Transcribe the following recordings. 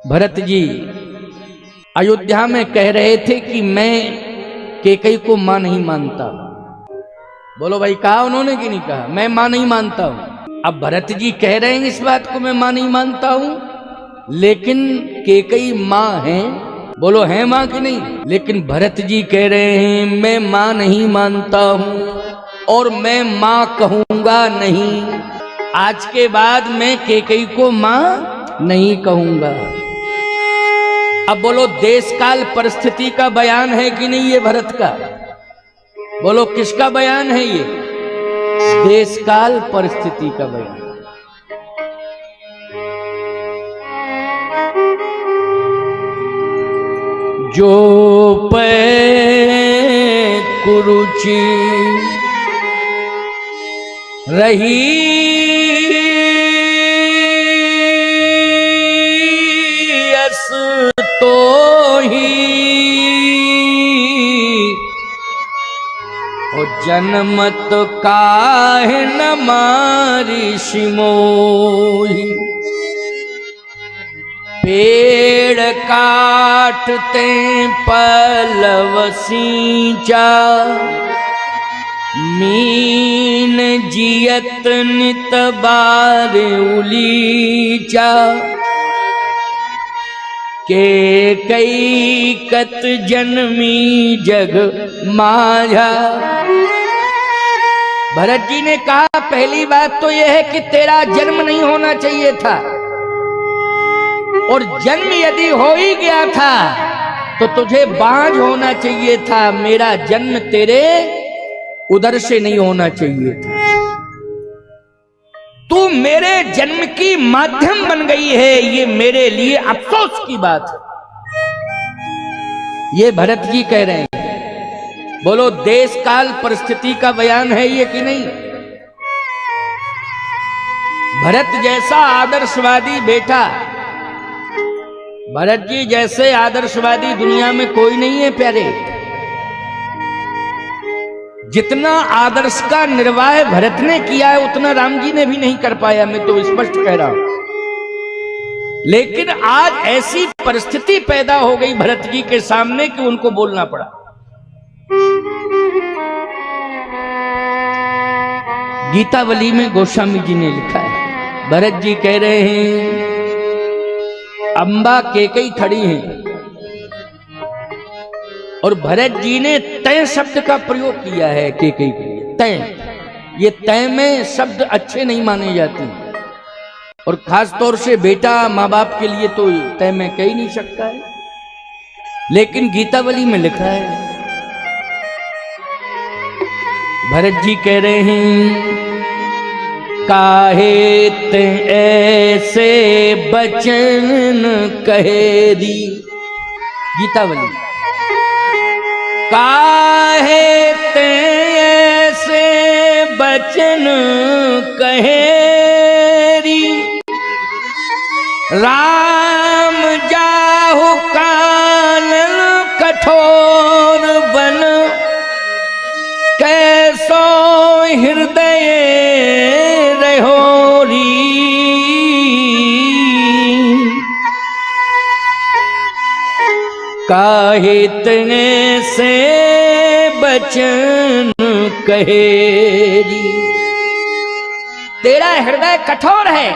भरत जी अयोध्या में कह रहे थे कि मैं कैकेयी को मां नहीं मानता। बोलो भाई, कहा उन्होंने कि नहीं कहा? मैं मां नहीं मानता हूं। अब भरत जी कह रहे हैं इस बात को मैं मां नहीं मानता हूं, लेकिन कैकेयी मां है। बोलो है मां कि नहीं? लेकिन भरत जी कह रहे हैं मैं मां नहीं मानता हूं और मैं मां कहूंगा नहीं। आज के बाद मैं कैकेयी को मां नहीं कहूंगा। अब बोलो, देश काल परिस्थिति का बयान है कि नहीं ये भरत का? बोलो, किसका बयान है ये? देश काल परिस्थिति का बयान। जो पे कुरुचि रही अस तो ही और जनमत काहे न मारी सिमोही। पेड़ काटते पलव सींचा मीन जियत नित बार उलीचा। कैकेयी कत जन्मी जग माझा। भरत जी ने कहा पहली बात तो यह है कि तेरा जन्म नहीं होना चाहिए था, और जन्म यदि हो ही गया था तो तुझे बांझ होना चाहिए था। मेरा जन्म तेरे उदर से नहीं होना चाहिए था। तू मेरे जन्म की माध्यम बन गई है, ये मेरे लिए अफसोस की बात है। ये भरत जी कह रहे हैं। बोलो, देश काल परिस्थिति का बयान है ये कि नहीं? भरत जैसा आदर्शवादी बेटा, भरत जी जैसे आदर्शवादी दुनिया में कोई नहीं है प्यारे। जितना आदर्श का निर्वाह भरत ने किया है उतना राम जी ने भी नहीं कर पाया, मैं तो स्पष्ट कह रहा हूं। लेकिन आज ऐसी परिस्थिति पैदा हो गई भरत जी के सामने कि उनको बोलना पड़ा। गीतावली में गोस्वामी जी ने लिखा है, भरत जी कह रहे हैं अंबा कैकेयी खड़ी हैं और भरत जी ने तय शब्द का प्रयोग किया है कैकेयी के लिए। तय, ये तय में शब्द अच्छे नहीं माने जाते, और खास तौर से बेटा माँ बाप के लिए तो तय में कह ही नहीं सकता है। लेकिन गीतावली में लिखा है, भरत जी कह रहे हैं काहे ते ऐसे बचन कहे दी। गीतावली, काहे ते ऐसे बचन कहे दी। राम जाहु काल कठोर बन कैसो हृदय काहे तने से बचन कहेरी। तेरा हृदय कठोर है,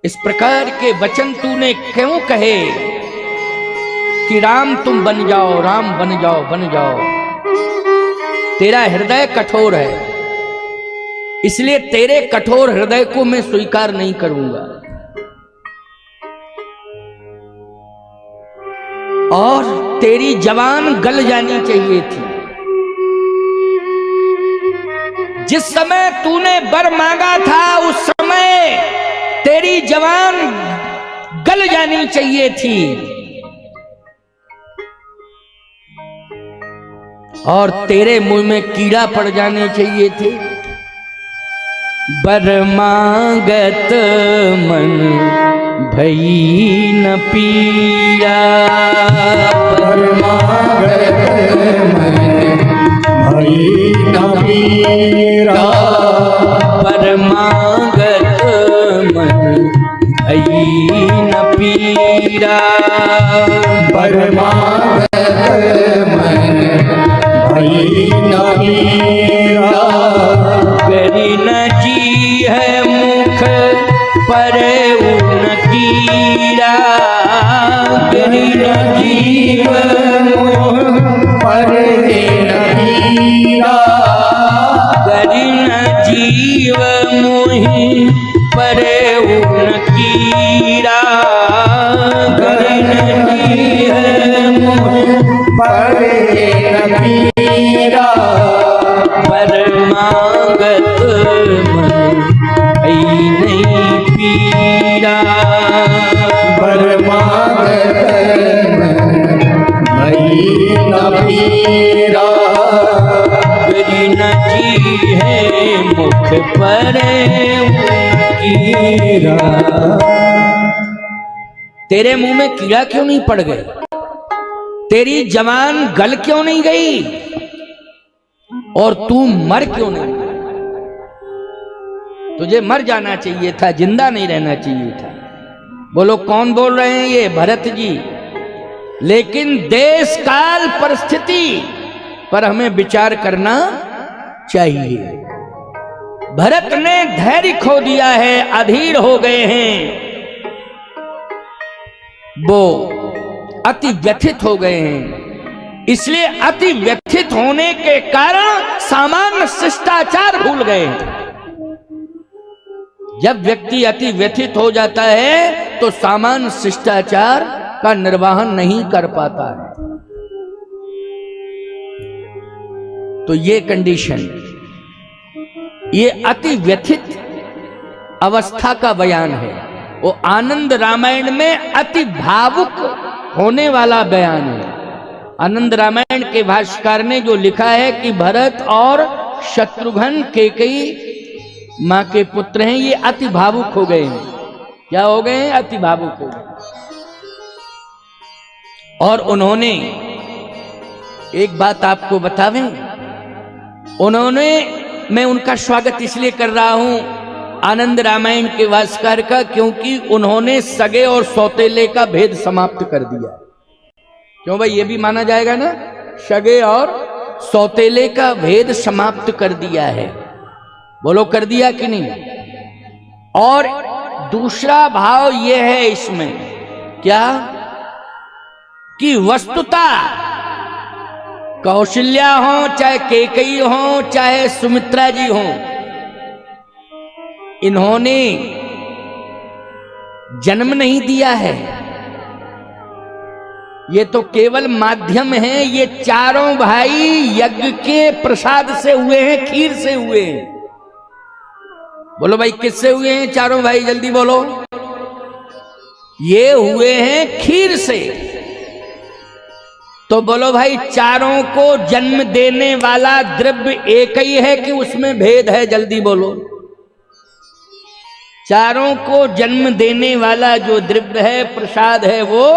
इस प्रकार के वचन तूने क्यों कहे कि राम तुम बन जाओ, राम बन जाओ, बन जाओ। तेरा हृदय कठोर है, इसलिए तेरे कठोर हृदय को मैं स्वीकार नहीं करूंगा। और तेरी जवान गल जानी चाहिए थी। जिस समय तूने वर मांगा था उस समय तेरी जवान गल जानी चाहिए थी, और तेरे मुंह में कीड़ा पड़ जाने चाहिए थे। वर मांगत मन भई न पीड़ा। वर मांगत मन भई न पीड़ा। वर मांगत मन भई न पीरा। परमागत मन भई न पीरा। करी न जी है मुख पर उन कीरा। करी न जीव पर न पीरा। करी न जीव मोहि पर उन कीरा। करी न जीव मोहि पर न पीरा। परमागत मन भई नहीं पीरा। परमागत मन भई न पीरा। करी न जी है मुख पर कीरा। तेरे मुंह में कीड़ा क्यों नहीं पड़ गए? तेरी जवान गल क्यों नहीं गई? और तू मर क्यों नहीं? तुझे मर जाना चाहिए था, जिंदा नहीं रहना चाहिए था। बोलो कौन बोल रहे हैं? ये भरत जी। लेकिन देश काल परिस्थिति पर हमें विचार करना चाहिए। भरत ने धैर्य खो दिया है, अधीर हो गए हैं, वो अति व्यथित हो गए हैं। इसलिए अति व्यथित होने के कारण सामान्य शिष्टाचार भूल गए। जब व्यक्ति अति व्यथित हो जाता है तो सामान्य शिष्टाचार का निर्वहन नहीं कर पाता है। तो ये कंडीशन, ये अति व्यथित अवस्था का बयान है। वो आनंद रामायण में अति भावुक होने वाला बयान है। आनंद रामायण के भाष्यकार ने जो लिखा है कि भरत और शत्रुघ्न कैकेयी मां के पुत्र हैं, ये अति भावुक हो गए हैं। क्या हो गए हैं? अति भावुक हो गए। और उन्होंने एक बात आपको बतावें, उन्होंने, मैं उनका स्वागत इसलिए कर रहा हूं आनंद रामायण के भाष्यकार का, क्योंकि उन्होंने सगे और सौतेले का भेद समाप्त कर दिया। क्यों भाई? ये भी माना जाएगा ना, सगे और सौतेले का भेद समाप्त कर दिया है। बोलो कर दिया कि नहीं? और दूसरा भाव ये है इसमें, क्या कि वस्तुता कौशल्या हो, चाहे कैकेयी हो, चाहे सुमित्रा जी हो, इन्होंने जन्म नहीं दिया है। ये तो केवल माध्यम है। ये चारों भाई यज्ञ के प्रसाद से हुए हैं, खीर से हुए हैं। बोलो भाई किससे हुए हैं चारों भाई? जल्दी बोलो। ये हुए हैं खीर से। तो बोलो भाई, चारों को जन्म देने वाला द्रव्य एक ही है कि उसमें भेद है? जल्दी बोलो। चारों को जन्म देने वाला जो द्रव्य है, प्रसाद है, वो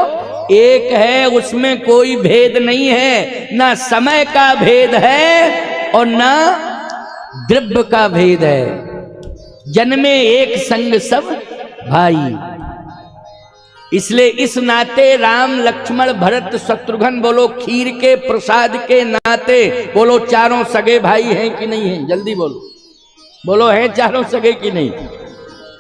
एक है, उसमें कोई भेद नहीं है। ना समय का भेद है और ना द्रव्य का भेद है। जन्मे एक संग सब भाई। इसलिए इस नाते राम लक्ष्मण भरत शत्रुघ्न, बोलो खीर के प्रसाद के नाते, बोलो चारों सगे भाई हैं कि नहीं हैं? जल्दी बोलो। बोलो हैं चारों सगे कि नहीं?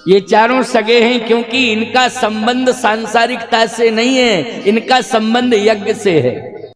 ये चारों सगे हैं क्योंकि इनका संबंध सांसारिकता से नहीं है, इनका संबंध यज्ञ से है।